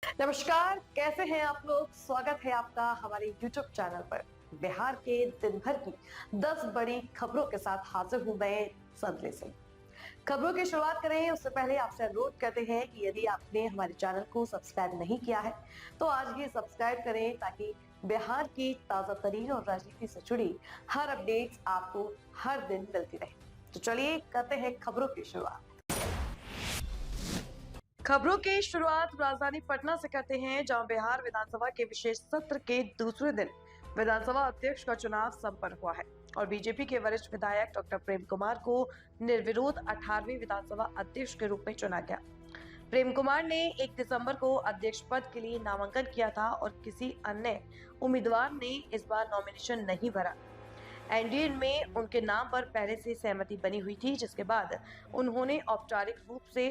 नमस्कार, कैसे हैं आप लोग। स्वागत है आपका हमारे YouTube चैनल पर। बिहार के दिन भर की 10 बड़ी खबरों के साथ हाजिर हूं मैं संतले सिंह। खबरों की शुरुआत करें उससे पहले आपसे अनुरोध करते हैं कि यदि आपने हमारे चैनल को सब्सक्राइब नहीं किया है तो आज ही सब्सक्राइब करें ताकि बिहार की ताजा तरीन और राजनीति से जुड़ी हर अपडेट आपको हर दिन मिलती रहे। तो चलिए करते हैं खबरों की शुरुआत। खबरों की शुरुआत राजधानी पटना से करते हैं, जहां बिहार विधानसभा के विशेष सत्र के दूसरे दिन विधानसभा अध्यक्ष का चुनाव संपन्न हुआ है और बीजेपी के वरिष्ठ विधायक डॉक्टर प्रेम कुमार को निर्विरोध 18वीं विधानसभा अध्यक्ष के रूप में चुना गया। प्रेम कुमार ने 1 दिसंबर को अध्यक्ष पद के लिए नामांकन किया था और किसी अन्य उम्मीदवार ने इस बार नॉमिनेशन नहीं भरा। एनडीए में उनके नाम पर पहले से सहमति बनी हुई थी, जिसके बाद उन्होंने औपचारिक रूप से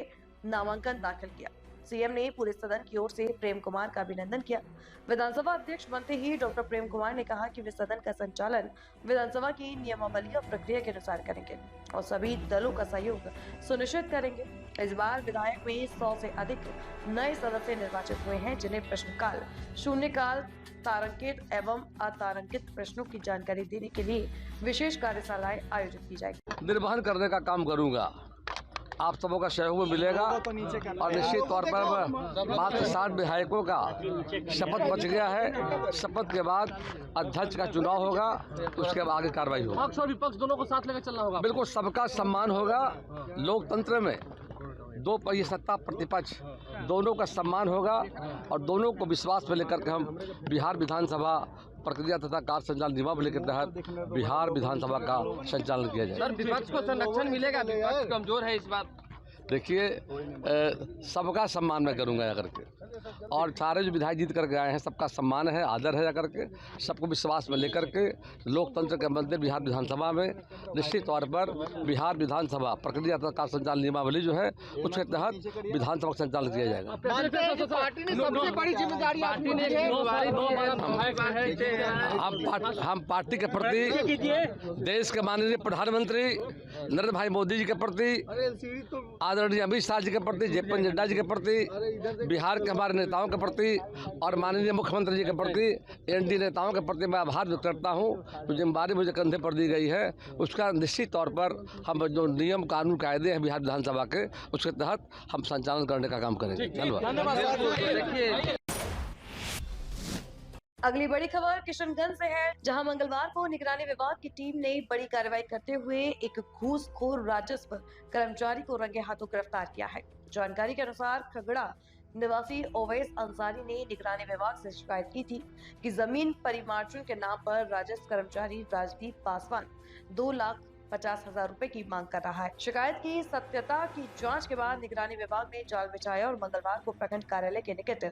नामांकन दाखिल किया। सीएम ने पूरे सदन की ओर से प्रेम कुमार का अभिनंदन किया। विधानसभा अध्यक्ष बनते ही डॉक्टर प्रेम कुमार ने कहा कि वे सदन का संचालन विधानसभा की नियमावली और प्रक्रिया के अनुसार करेंगे और सभी दलों का सहयोग सुनिश्चित करेंगे। इस बार विधायक में 100 से अधिक नए सदस्य निर्वाचित हुए हैं, जिन्हें प्रश्नकाल, शून्यकाल, तारांकित एवं अतारांकित प्रश्नों की जानकारी देने के लिए विशेष कार्यशालाएं आयोजित की जाएगी। निर्वहन करने का काम करूंगा, आप सबों का सहयोग मिलेगा और निश्चित तौर पर मात्र 60 विधायकों का शपथ बच गया है। शपथ के बाद अध्यक्ष का चुनाव होगा, उसके बाद आगे कार्रवाई होगी। पक्ष और विपक्ष दोनों को साथ लेकर चलना होगा। बिल्कुल, सबका सम्मान होगा। लोकतंत्र में दो पहिए सत्ता प्रतिपक्ष दोनों का सम्मान होगा और दोनों को विश्वास में लेकर के हम बिहार विधानसभा प्रक्रिया तथा कार्य संचालन नियमावली के तहत बिहार विधानसभा का संचालन किया जाए। सर, विपक्ष को संरक्षण मिलेगा, विपक्ष कमजोर है इस बार। देखिए, सबका सम्मान मैं करूंगा जाकर के, और सारे जो विधायक जीत करके आए हैं सबका सम्मान है, आदर है जाकर के, सबको विश्वास में लेकर के लोकतंत्र के मंदिर बिहार विधानसभा में निश्चित तौर पर बिहार विधानसभा प्रक्रिया तथा कार्य संचालन नियमावली जो है उसके तहत विधानसभा का संचालन किया जाएगा। हम पार्टी के प्रति, देश के माननीय प्रधानमंत्री नरेंद्र भाई मोदी जी के प्रति, आदरणीय अमित शाह जी के प्रति, जेपी नड्डा जी के प्रति, बिहार के हमारे नेताओं के प्रति और माननीय मुख्यमंत्री जी के प्रति, एनडीए नेताओं के प्रति मैं आभार व्यक्त करता हूं। जो जिम्मेदारी मुझे कंधे पर दी गई है उसका निश्चित तौर पर हम जो नियम कानून कायदे हैं बिहार विधानसभा के उसके तहत हम संचालन करने का काम करेंगे। धन्यवाद। अगली बड़ी खबर किशनगंज से है, जहां मंगलवार को निगरानी विभाग की टीम ने बड़ी कार्रवाई करते हुए एक घूसखोर राजस्व कर्मचारी को रंगे हाथों गिरफ्तार किया है। जानकारी के अनुसार खगड़ा निवासी ओवैस अंसारी ने निगरानी विभाग से शिकायत की थी कि जमीन परिमार्जन के नाम पर राजस्व कर्मचारी राजदीप पासवान 2,50,000 रुपए की मांग कर रहा है। शिकायत की सत्यता की जांच के बाद निगरानी विभाग ने जाल बिछाया और मंगलवार को प्रखंड कार्यालय के निकट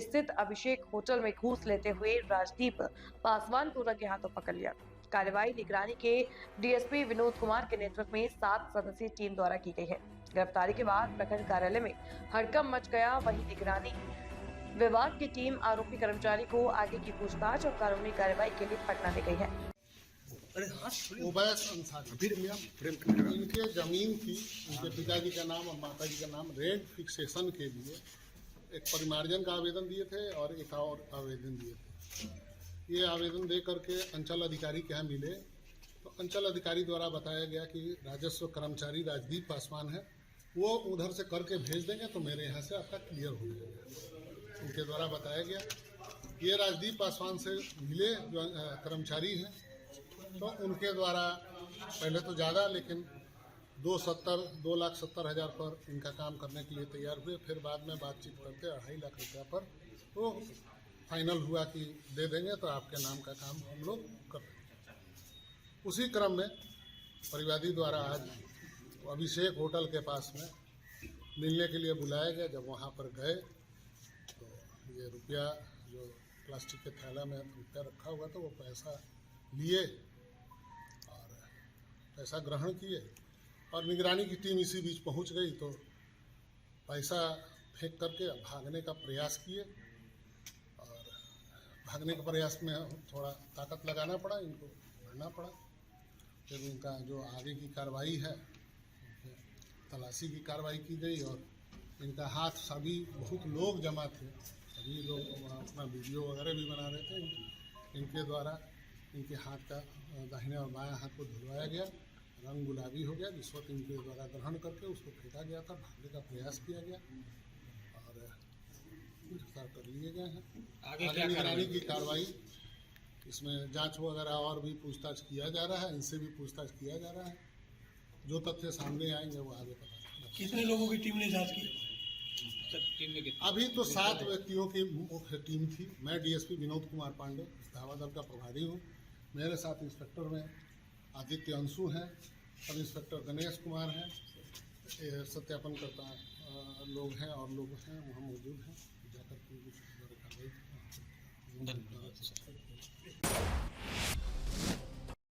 स्थित अभिषेक होटल में घूस लेते हुए राजदीप पासवान को रंगे हाथों पकड़ लिया। कार्रवाई निगरानी के डीएसपी विनोद कुमार के नेतृत्व में 7 सदस्यीय टीम द्वारा की गई है। गिरफ्तारी के बाद प्रखंड कार्यालय में हड़कंप मच गया। वहीं निगरानी विभाग की टीम आरोपी कर्मचारी को आगे की पूछताछ और कानूनी कार्रवाई के लिए पटना ले गई है। ओवैस अंसारी, इनके जमीन थी, उनके पिताजी का नाम और माताजी का नाम, रेंट फिक्सेशन के लिए एक परिमार्जन का आवेदन दिए थे और एक और आवेदन दिए थे। ये आवेदन दे करके अंचल अधिकारी के यहाँ मिले तो अंचल अधिकारी द्वारा बताया गया कि राजस्व कर्मचारी राजदीप पासवान है, वो उधर से करके भेज देंगे तो मेरे यहाँ से आपका क्लियर हो जाएगा। उनके द्वारा बताया गया। ये राजदीप पासवान से मिले जो कर्मचारी हैं, तो उनके द्वारा पहले तो ज़्यादा, लेकिन 2,70,000 पर इनका काम करने के लिए तैयार हुए। फिर बाद में बातचीत करते 2.5 लाख रुपया पर तो फाइनल हुआ कि दे देंगे तो आपके नाम का काम हम लोग कर देंगे। उसी क्रम में परिवादी द्वारा आज अभिषेक होटल के पास में मिलने के लिए बुलाया गया। जब वहाँ पर गए तो ये रुपया जो प्लास्टिक के थैला में रुपया रखा हुआ था वो पैसा लिए और पैसा ग्रहण किए और निगरानी की टीम इसी बीच पहुंच गई तो पैसा फेंक करके भागने का प्रयास किए और भागने के प्रयास में थोड़ा ताकत लगाना पड़ा, इनको भरना पड़ा। फिर उनका जो आगे की कार्रवाई है, तलाशी की कार्रवाई की गई और इनका हाथ, सभी बहुत लोग जमा थे, अभी लोग अपना वीडियो वगैरह भी बना रहे थे। इनके द्वारा इनके हाथ का दाहिने और बाएं हाथ को धुलवाया गया, रंग गुलाबी हो गया, रिश्वत इनके द्वारा ग्रहण करके उसको फेंका गया था, भागने का प्रयास किया गया और गिरफ्तार कर लिए गए हैं। आगे निगरानी की कार्रवाई, इसमें जांच वगैरह और भी पूछताछ किया जा रहा है, इनसे भी पूछताछ किया जा रहा है। जो तथ्य सामने आएंगे वो आगे पता चलेगा। कितने लोगों की टीम ने जांच की? अभी तो 7 व्यक्तियों की मुख्य टीम थी। मैं डीएसपी विनोद कुमार पांडे धावा दल का प्रभारी हूँ। मेरे साथ इंस्पेक्टर में आदित्य अंशु हैं, सब इंस्पेक्टर गणेश कुमार हैं, सत्यापन करता लोग हैं और लोग हैं वहाँ मौजूद हैं। जाकर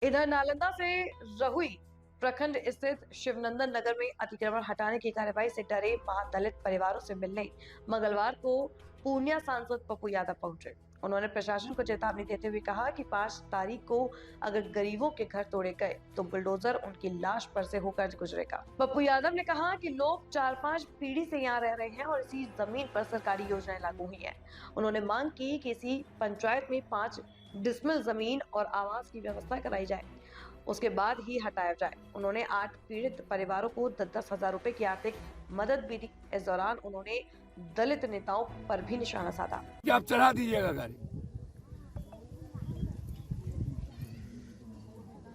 इधर नालंदा से रहुई प्रखंड स्थित शिवनंदन नगर में अतिक्रमण हटाने की कार्यवाही से डरे महादलित परिवारों से मिलने मंगलवार को पूर्णिया सांसद पप्पू यादव पहुंचे। उन्होंने प्रशासन को चेतावनी देते हुए कहा कि 5 तारीख को अगर गरीबों के घर तोड़े गए तो बुलडोजर उनकी लाश पर से होकर गुजरेगा। पप्पू यादव ने कहा कि लोग 4-5 पीढ़ी से यहाँ रह रहे हैं और इसी जमीन पर सरकारी योजनाएं लागू हुई हैं। उन्होंने मांग की कि इसी पंचायत में 5 डिसमिल जमीन और आवास की व्यवस्था कराई जाए, उसके बाद ही हटाया जाए। उन्होंने 8 पीड़ित परिवारों को 10-10 हजार रुपए की आर्थिक मदद भी दी। इस दौरान उन्होंने दलित नेताओं पर भी निशाना साधा। कि आप चढ़ा दीजिएगा गाड़ी,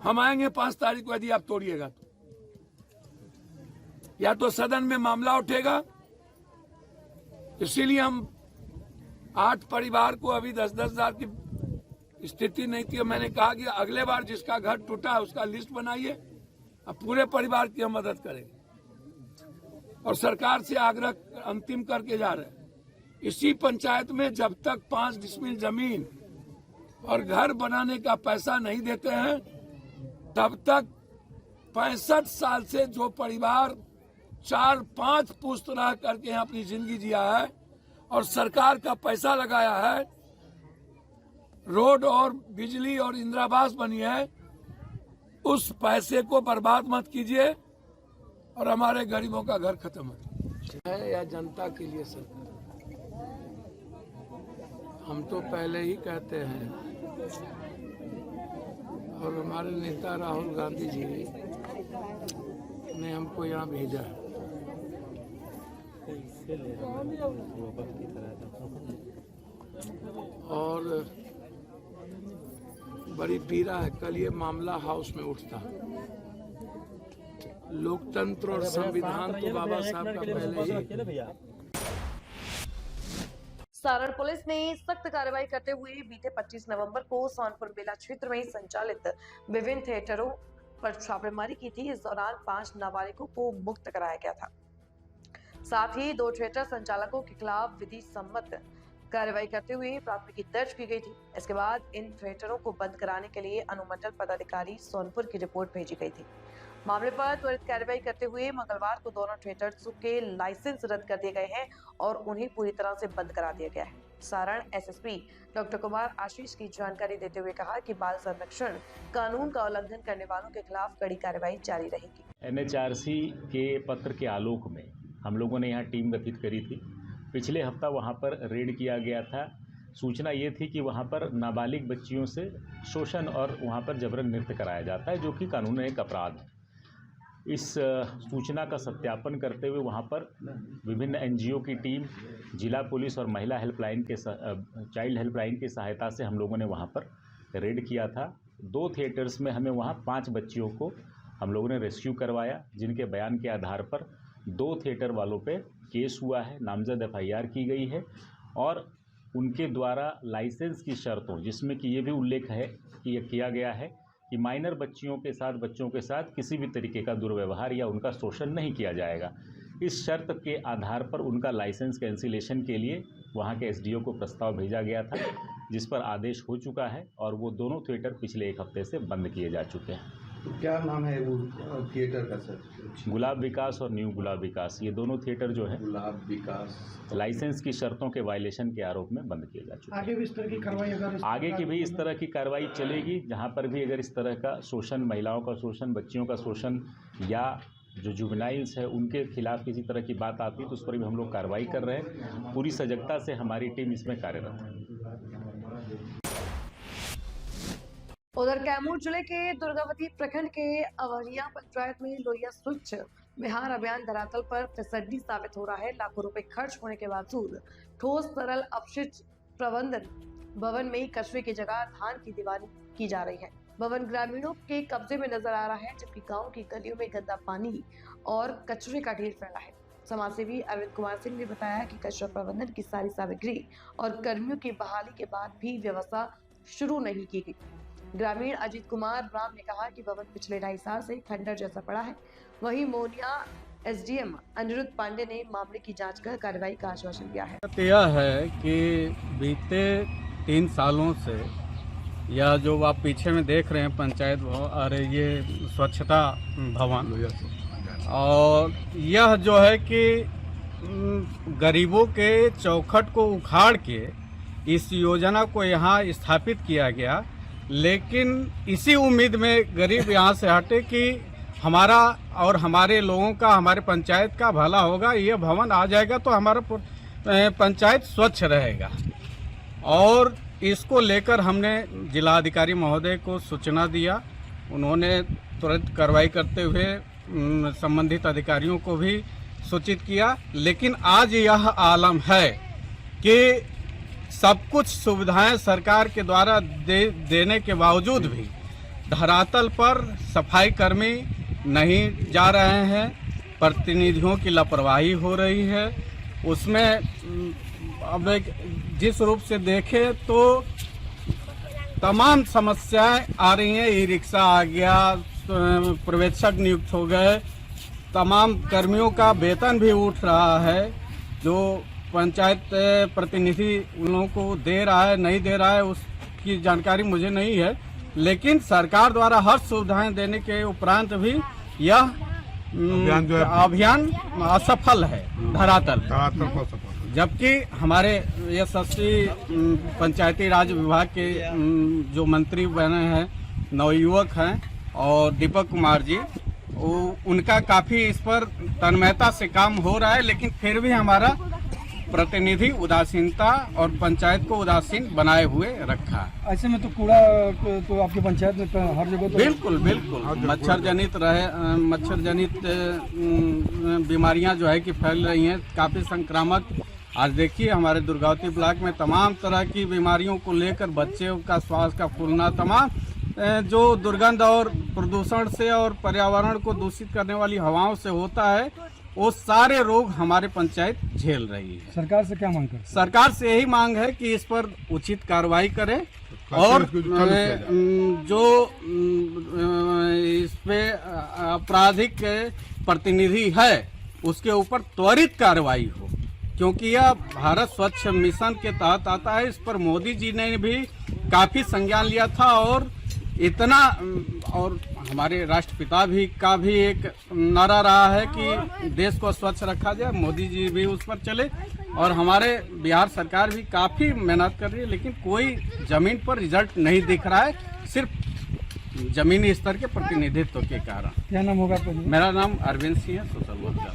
हम आएंगे 5 तारीख को। यदि आप तोड़िएगा तो या तो सदन में मामला उठेगा, इसीलिए हम 8 परिवार को अभी 10-10 हजार की स्थिति नहीं थी। मैंने कहा कि अगले बार जिसका घर टूटा है उसका लिस्ट बनाइए, अब पूरे परिवार की हम मदद करेंगे और सरकार से आग्रह अंतिम करके जा रहे हैं। इसी पंचायत में जब तक 5 डिसमिल जमीन और घर बनाने का पैसा नहीं देते हैं तब तक 65 साल से जो परिवार 4-5 पुश्त रह करके अपनी जिंदगी जिया है और सरकार का पैसा लगाया है, रोड और बिजली और इंदिरावास बनी है, उस पैसे को बर्बाद मत कीजिए और हमारे गरीबों का घर खत्म है या जनता के लिए सरकार। हम तो पहले ही कहते हैं और हमारे नेता राहुल गांधी जी ने हमको यहाँ भेजा है। और बड़ी पीड़ा है, कल ये मामला हाउस में उठता। लोकतंत्र और संविधान तो बाबा साहब का पहले ही। सारण पुलिस ने सख्त कार्रवाई करते हुए बीते 25 नवंबर को सोनपुर मेला क्षेत्र में संचालित विभिन्न थिएटरों पर छापेमारी की थी। इस दौरान 5 नाबालिगों को मुक्त कराया गया था। साथ ही 2 थिएटर संचालकों के खिलाफ विधि सम्मत कार्रवाई करते हुए प्राथमिकी दर्ज की गई थी। इसके बाद इन थिएटरों को बंद कराने के लिए अनुमंडल पदाधिकारी सोनपुर की रिपोर्ट भेजी गई थी। मामले पर त्वरित कार्रवाई करते हुए मंगलवार को दोनों थिएटर्स के लाइसेंस रद्द कर दिए गए हैं और उन्हें पूरी तरह से बंद करा दिया गया है। सारण एसएसपी डॉक्टर कुमार आशीष की जानकारी देते हुए कहा कि बाल संरक्षण कानून का उल्लंघन करने वालों के खिलाफ कड़ी कार्रवाई जारी रहेगी। NHRC के पत्र के आलोक में हम लोगों ने यहाँ टीम गठित करी थी। पिछले हफ्ता वहाँ पर रेड किया गया था। सूचना ये थी कि वहाँ पर नाबालिग बच्चियों से शोषण और वहाँ पर जबरन नृत्य कराया जाता है, जो कि कानून एक अपराध है। इस सूचना का सत्यापन करते हुए वहाँ पर विभिन्न NGO की टीम, जिला पुलिस और महिला हेल्पलाइन के चाइल्ड हेल्पलाइन की सहायता से हम लोगों ने वहाँ पर रेड किया था। 2 थिएटर्स में हमें वहाँ 5 बच्चियों को हम लोगों ने रेस्क्यू करवाया, जिनके बयान के आधार पर 2 थिएटर वालों पे केस हुआ है, नामजद FIR की गई है और उनके द्वारा लाइसेंस की शर्तों, जिसमें कि ये भी उल्लेख है कि यह किया गया है कि माइनर बच्चों के साथ किसी भी तरीके का दुर्व्यवहार या उनका शोषण नहीं किया जाएगा। इस शर्त के आधार पर उनका लाइसेंस कैंसिलेशन के लिए वहाँ के SDO को प्रस्ताव भेजा गया था, जिस पर आदेश हो चुका है और वो दोनों थिएटर पिछले 1 हफ्ते से बंद किए जा चुके हैं। क्या नाम है वो थिएटर का सर? गुलाब विकास और न्यू गुलाब विकास, ये दोनों थिएटर जो है गुलाब विकास लाइसेंस की शर्तों के वायलेशन के आरोप में बंद किए जा चुके हैं। आगे भी इस तरह की कार्रवाई आगे की भी इस तरह की कार्रवाई चलेगी। जहां पर भी अगर इस तरह का शोषण, महिलाओं का शोषण, बच्चियों का शोषण या जो जुवेनाइल्स है उनके खिलाफ किसी तरह की बात आती है तो उस पर भी हम लोग कार्रवाई कर रहे हैं। पूरी सजगता से हमारी टीम इसमें कार्यरत है। उधर कैमूर जिले के दुर्गावती प्रखंड के अवरिया पंचायत में लोहिया स्वच्छ बिहार अभियान धरातल पर फिसड्डी साबित हो रहा है। लाखों रुपए खर्च होने के बावजूद ठोस तरल अपशिष्ट प्रबंधन भवन में कचरे की जगह धान की दीवानी की जा रही है। भवन ग्रामीणों के कब्जे में नजर आ रहा है, जबकि गांव की गलियों में गंदा पानी और कचरे का ढेर फैला है। समाजसेवी अरविंद कुमार सिंह ने बताया कि कचरा प्रबंधन की सारी सामग्री और कर्मियों की बहाली के बाद भी व्यवस्था शुरू नहीं की गई। ग्रामीण अजीत कुमार राम ने कहा कि भवन पिछले 2.5 साल से खंडर जैसा पड़ा है। वहीं मोनिया एसडीएम अनिरुद्ध पांडे ने मामले की जांच कर कार्रवाई का आश्वासन दिया है। यह है कि बीते 3 सालों से यह जो आप पीछे में देख रहे हैं पंचायत भवन, अरे ये स्वच्छता भवन, और यह जो है कि गरीबों के चौखट को उखाड़ के इस योजना को यहाँ स्थापित किया गया। लेकिन इसी उम्मीद में गरीब यहाँ से हटे कि हमारा और हमारे लोगों का, हमारे पंचायत का भला होगा, ये भवन आ जाएगा तो हमारा पंचायत स्वच्छ रहेगा। और इसको लेकर हमने जिलाधिकारी महोदय को सूचना दिया। उन्होंने तुरंत कार्रवाई करते हुए संबंधित अधिकारियों को भी सूचित किया। लेकिन आज यह आलम है कि सब कुछ सुविधाएं सरकार के द्वारा देने के बावजूद भी धरातल पर सफाई कर्मी नहीं जा रहे हैं, प्रतिनिधियों की लापरवाही हो रही है। उसमें अब जिस रूप से देखें तो तमाम समस्याएं आ रही हैं। ई रिक्शा आ गया, पर्यवेक्षक नियुक्त हो गए, तमाम कर्मियों का वेतन भी उठ रहा है। जो पंचायत प्रतिनिधि उन लोगों को दे रहा है नहीं दे रहा है उसकी जानकारी मुझे नहीं है। लेकिन सरकार द्वारा हर सुविधाएं देने के उपरांत भी यह अभियान असफल है धरातल पर। जबकि हमारे यशस्वी पंचायती राज विभाग के जो मंत्री बने हैं, नवयुवक हैं, और दीपक कुमार जी, उनका काफ़ी इस पर तन्मयता से काम हो रहा है। लेकिन फिर भी हमारा प्रतिनिधि उदासीनता और पंचायत को उदासीन बनाए हुए रखा है। ऐसे में तो कूड़ा तो आपकी पंचायत में हर जगह तो बिल्कुल मच्छर जनित बीमारियां जो है कि फैल रही हैं, काफ़ी संक्रामक। आज देखिए हमारे दुर्गावती ब्लॉक में तमाम तरह की बीमारियों को लेकर बच्चों का श्वास का फूलना, तमाम जो दुर्गंध और प्रदूषण से और पर्यावरण को दूषित करने वाली हवाओं से होता है, वो सारे रोग हमारे पंचायत झेल रही है। सरकार से क्या मांग करते हैं? सरकार से यही मांग है कि इस पर उचित कार्रवाई करे और जो इस पे आपराधिक प्रतिनिधि है उसके ऊपर त्वरित कार्रवाई हो, क्योंकि यह भारत स्वच्छ मिशन के तहत आता है। इस पर मोदी जी ने भी काफी संज्ञान लिया था और इतना, और हमारे राष्ट्रपिता भी का भी एक नारा रहा है कि देश को स्वच्छ रखा जाए। मोदी जी भी उस पर चले और हमारे बिहार सरकार भी काफ़ी मेहनत कर रही है, लेकिन कोई ज़मीन पर रिजल्ट नहीं दिख रहा है, सिर्फ जमीनी स्तर के प्रतिनिधित्व के कारण। क्या नाम होगा? मेरा नाम अरविंद सिंह है, सोशल वर्कर।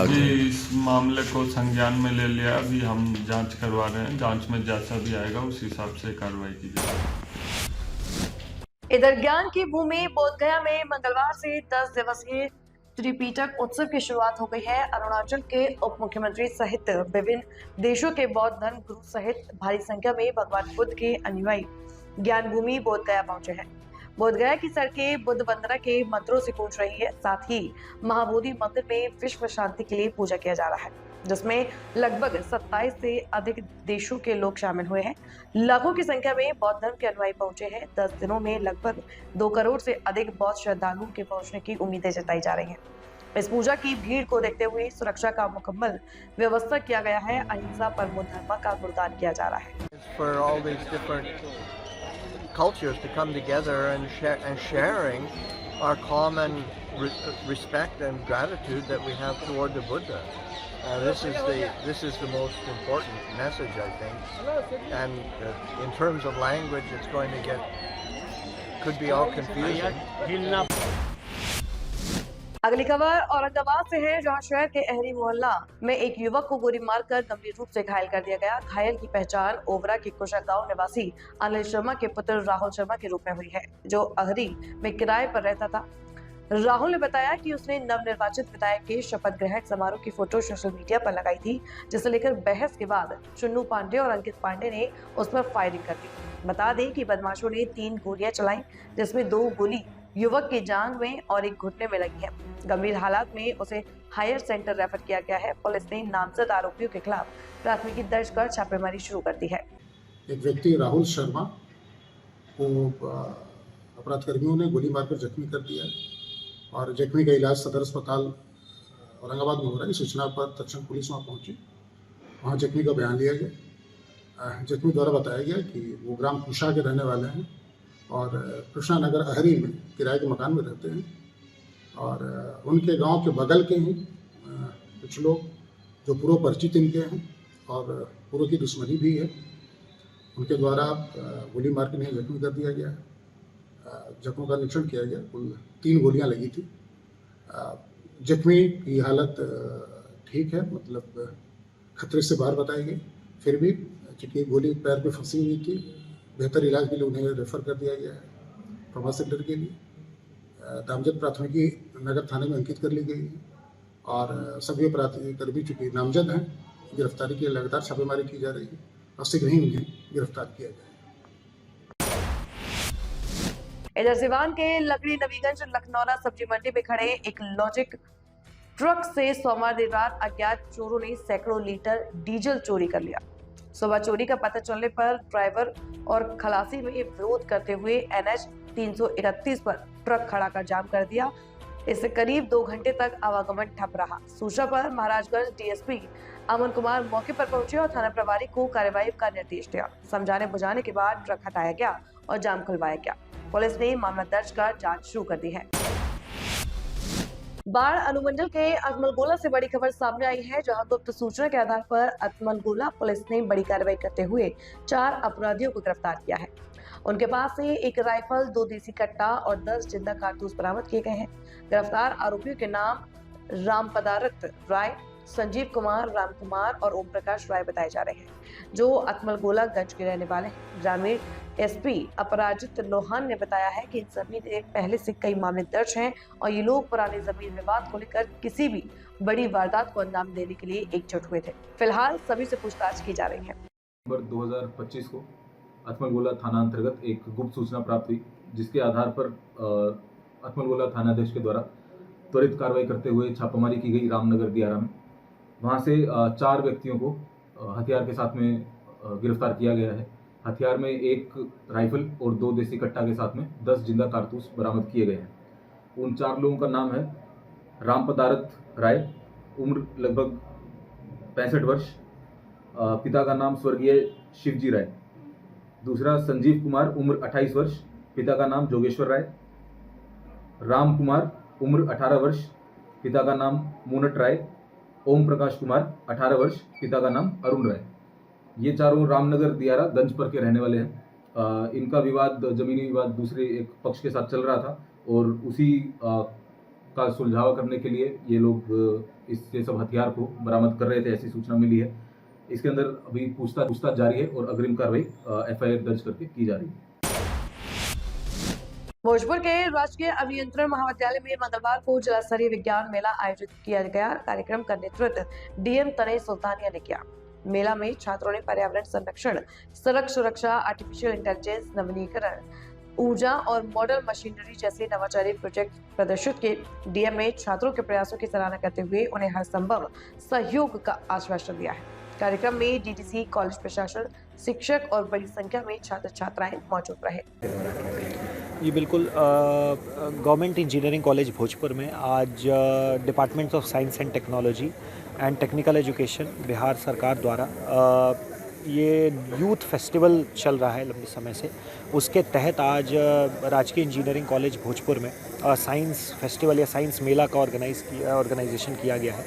जी, इस मामले को संज्ञान में ले लिया। अभी हम जांच करवा रहे हैं। जांच में जैसा भी आएगा उस हिसाब से कार्रवाई की जाएगी। इधर ज्ञान की भूमि बोधगया में मंगलवार से 10 दिवसीय त्रिपिटक उत्सव की शुरुआत हो गई है। अरुणाचल के उप मुख्यमंत्री सहित विभिन्न देशों के बौद्ध धर्म गुरु सहित भारी संख्या में भगवान बुद्ध के अनुयायी ज्ञान भूमि बोधगया पहुंचे हैं। बोधगया की सड़कें बुद्ध वंदना के मंत्रों से गूंज रही है। साथ ही महाबोधि मंदिर में विश्व शांति के लिए पूजा किया जा रहा है, जिसमें लगभग 27 से अधिक देशों के लोग शामिल हुए हैं। लाखों की संख्या में बौद्ध धर्म के अनुयायी पहुंचे हैं। 10 दिनों में लगभग 2 करोड़ से अधिक बौद्ध श्रद्धालुओं के पहुंचने की उम्मीदें जताई जा रही हैं। इस पूजा की भीड़ को देखते हुए सुरक्षा का मुकम्मल व्यवस्था किया गया है। अहिंसा परमो धर्म का गुणगान किया जा रहा है। Cultures to come together and sharing our common respect and gratitude that we have toward the Buddha. This is the most important message, I think. And in terms of language, it's going to could be all confusing. अगली खबर औरंगाबाद से है, जहां शहर के अहरी मोहल्ला में एक युवक को गोली मारकर गंभीर रूप से घायल कर दिया गया। घायल की पहचान ओबरा के कुशा गांव निवासी अनिल शर्मा के पुत्र राहुल शर्मा के रूप में हुई है, जो अहरी में किराए पर रहता था। राहुल ने बताया कि उसने नवनिर्वाचित विधायक के शपथ ग्रहण समारोह की फोटो सोशल मीडिया पर लगाई थी, जिसे लेकर बहस के बाद चुन्नू पांडे और अंकित पांडे ने उस पर फायरिंग कर दी। बता दें कि बदमाशों ने 3 गोलियां चलाई, जिसमें 2 गोली युवक की जांघ में और एक घुटने में लगी है। गंभीर हालात में उसे हायर सेंटर रेफर किया गया है। पुलिस ने नामजद आरोपियों के खिलाफ प्राथमिकी दर्ज कर छापेमारी शुरू कर दी है। एक व्यक्ति राहुल शर्मा को अपराधकर्मियों ने गोली मारकर जख्मी कर दिया और जख्मी का इलाज सदर अस्पताल औरंगाबाद में हो रहा है। सूचना पर तत्क्षण पुलिस वहाँ पहुंची। वहाँ जख्मी का बयान लिया गया। जख्मी द्वारा बताया गया कि वो ग्राम कुशा के रहने वाले हैं और कृष्णा नगर अहरी में किराए के मकान में रहते हैं और उनके गांव के बगल के ही कुछ लोग जो पूर्व परिचित इनके हैं और पूर्व की दुश्मनी भी है, उनके द्वारा गोली मार के नहीं जख्मी कर दिया गया है। जख्मों का निरीक्षण किया गया, कुल 3 गोलियां लगी थी। जख्मी की हालत ठीक है, मतलब खतरे से बाहर बताई गई। फिर भी चूँकि गोली पैर पे फंसी हुई थी, बेहतर इलाज के लिए उन्हें रेफर कर दिया गया है ट्रॉमा सेंटर के लिए। नामजद प्राथमिकी नगर थाने में अंकित कर ली गई है और सभी अपराधकर्मी चूँकि नामजद हैं, गिरफ्तारी के लिए लगातार छापेमारी की जा रही है और शीघ्र ही उन्हें गिरफ्तार किया जाएगा। इधर सिवान के लकड़ी नवीगंज लखनौरा सब्जी मंडी में खड़े एक लॉजिक ट्रक से सोमवार देर रात अज्ञात चोरों ने सैकड़ों लीटर डीजल चोरी कर लिया। सुबह चोरी का पता चलने पर ड्राइवर और खलासी में विरोध करते हुए NH 331 पर ट्रक खड़ा कर जाम कर दिया। इससे करीब 2 घंटे तक आवागमन ठप रहा। सूचना पर महाराजगंज DSP अमन कुमार मौके पर पहुंचे और थाना प्रभारी को कार्रवाई का निर्देश दिया। समझाने बुझाने के बाद ट्रक हटाया गया और जाम खुलवाया गया। पुलिस ने मामला दर्ज कर जांच शुरू कर दी है। बाढ़ अनुमंडल के अतमलगोला से बड़ी खबर सामने आई है, जहां गुप्त सूचना के आधार पर अतमलगोला पुलिस ने बड़ी कार्रवाई करते हुए 4 अपराधियों को गिरफ्तार किया है। उनके पास से एक राइफल, 2 देसी कट्टा और 10 जिंदा कारतूस बरामद किए गए हैं। गिरफ्तार आरोपियों के नाम रामपदारत राय, संजीव कुमार, राम कुमार और ओम प्रकाश राय बताए जा रहे हैं, जो अतमलगोला गंज के रहने वाले हैं। ग्रामीण SP अपराजित लोहान ने बताया है कि इन सभी ने पहले से कई मामले दर्ज हैं और ये लोग पुराने जमीन विवाद को लेकर किसी भी बड़ी वारदात को अंजाम देने के लिए एकजुट हुए थे। फिलहाल सभी से पूछताछ की जा रही है। 2025 को अतमलगोला थाना अंतर्गत एक गुप्त सूचना प्राप्त हुई, जिसके आधार पर अतमलगोला थानाध्यक्ष के द्वारा त्वरित कार्रवाई करते हुए छापामारी की गई रामनगर दियारा में। वहां से 4 व्यक्तियों को हथियार के साथ में गिरफ्तार किया गया है। हथियार में एक राइफल और 2 देसी कट्टा के साथ में 10 जिंदा कारतूस बरामद किए गए हैं। उन 4 लोगों का नाम है रामपदारत राय, उम्र लगभग 65 वर्ष, पिता का नाम स्वर्गीय शिवजी राय। दूसरा संजीव कुमार, उम्र 28 वर्ष, पिता का नाम जोगेश्वर राय। राम कुमार, उम्र 18 वर्ष, पिता का नाम मूनट राय। ओम प्रकाश कुमार, 18 वर्ष, पिता का नाम अरुण राय। ये चारों रामनगर दियारा गंज पर के रहने वाले हैं। इनका विवाद, जमीनी विवाद दूसरे एक पक्ष के साथ चल रहा था और उसी का सुलझावा करने के लिए ये लोग इसके सब हथियार को बरामद कर रहे थे, ऐसी सूचना मिली है। इसके अंदर अभी पूछताछ जारी है और अग्रिम कार्रवाई FIR दर्ज करके की जा रही है। भोजपुर के राजकीय अभियंत्रण महाविद्यालय में मंगलवार को जिला स्तरीय विज्ञान मेला आयोजित किया गया। कार्यक्रम का नेतृत्व DM तनय सुल्तानिया ने किया। मेला में छात्रों ने पर्यावरण संरक्षण, सड़क सुरक्षा, आर्टिफिशियल इंटेलिजेंस, नवीनीकरण, ऊर्जा और मॉडल मशीनरी जैसे नवाचारी प्रोजेक्ट प्रदर्शित किए। DM ने छात्रों के प्रयासों की सराहना करते हुए उन्हें हर संभव सहयोग का आश्वासन दिया है। कार्यक्रम में DDC, कॉलेज प्रशासन, शिक्षक और बड़ी संख्या में छात्र छात्राएं मौजूद रहे। जी बिल्कुल, गवर्नमेंट इंजीनियरिंग कॉलेज भोजपुर में आज departments of science and technology and technical education Bihar सरकार द्वारा ये यूथ फेस्टिवल चल रहा है लंबे समय से। उसके तहत आज राजकीय इंजीनियरिंग कॉलेज भोजपुर में साइंस फेस्टिवल या साइंस मेला का ऑर्गेनाइजेशन किया गया है,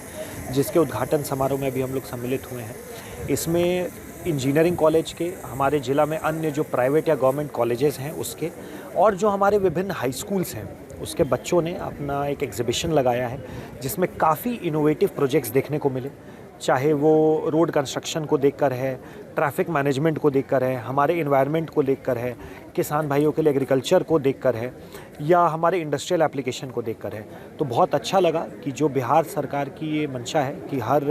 जिसके उद्घाटन समारोह में भी हम लोग सम्मिलित हुए हैं। इसमें इंजीनियरिंग कॉलेज के, हमारे ज़िला में अन्य जो प्राइवेट या गवर्नमेंट कॉलेजेस हैं उसके, और जो हमारे विभिन्न हाई स्कूल्स हैं उसके बच्चों ने अपना एक एग्जीबिशन लगाया है जिसमें काफ़ी इनोवेटिव प्रोजेक्ट्स देखने को मिले, चाहे वो रोड कंस्ट्रक्शन को देखकर है, ट्रैफिक मैनेजमेंट को देखकर है, हमारे एनवायरनमेंट को देखकर है, किसान भाइयों के लिए एग्रीकल्चर को देखकर है, या हमारे इंडस्ट्रियल एप्लीकेशन को देखकर है। तो बहुत अच्छा लगा कि जो बिहार सरकार की ये मंशा है कि हर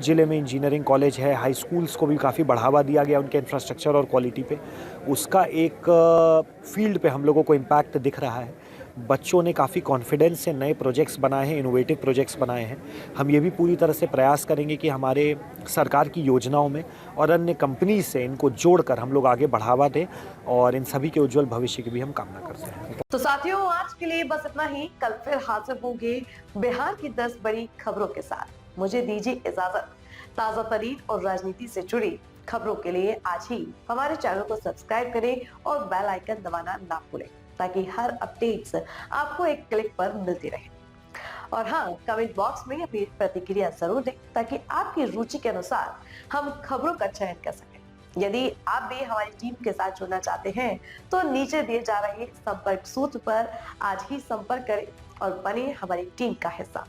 ज़िले में इंजीनियरिंग कॉलेज है, हाई स्कूल्स को भी काफ़ी बढ़ावा दिया गया उनके इंफ्रास्ट्रक्चर और क्वालिटी पे, उसका एक फील्ड पे हम लोगों को इम्पैक्ट दिख रहा है। बच्चों ने काफ़ी कॉन्फिडेंस से नए प्रोजेक्ट्स बनाए हैं, इनोवेटिव प्रोजेक्ट्स बनाए हैं। हम ये भी पूरी तरह से प्रयास करेंगे कि हमारे सरकार की योजनाओं में और अन्य कंपनी से इनको जोड़कर हम लोग आगे बढ़ावा दें और इन सभी के उज्जवल भविष्य की भी हम कामना करते हैं। तो साथियों, आज के लिए बस इतना ही। कल फिर हाजिर होंगे बिहार की 10 बड़ी खबरों के साथ। मुझे दीजिए इजाजत। ताजा तरीन और राजनीति से जुड़ी खबरों के लिए आज ही हमारे चैनल को सब्सक्राइब करें और बेल आइकन दबाना ना भूलें, ताकि हर अपडेट्स आपको एक क्लिक पर मिलती रहे। और हाँ, कमेंट बॉक्स में अपनी प्रतिक्रिया जरूर दें, ताकि आपकी रुचि के अनुसार हम खबरों का चयन कर सकें। यदि आप भी हमारी टीम के साथ जुड़ना चाहते हैं तो नीचे दिए जा रहे संपर्क सूत्र पर आज ही संपर्क करें और बने हमारी टीम का हिस्सा।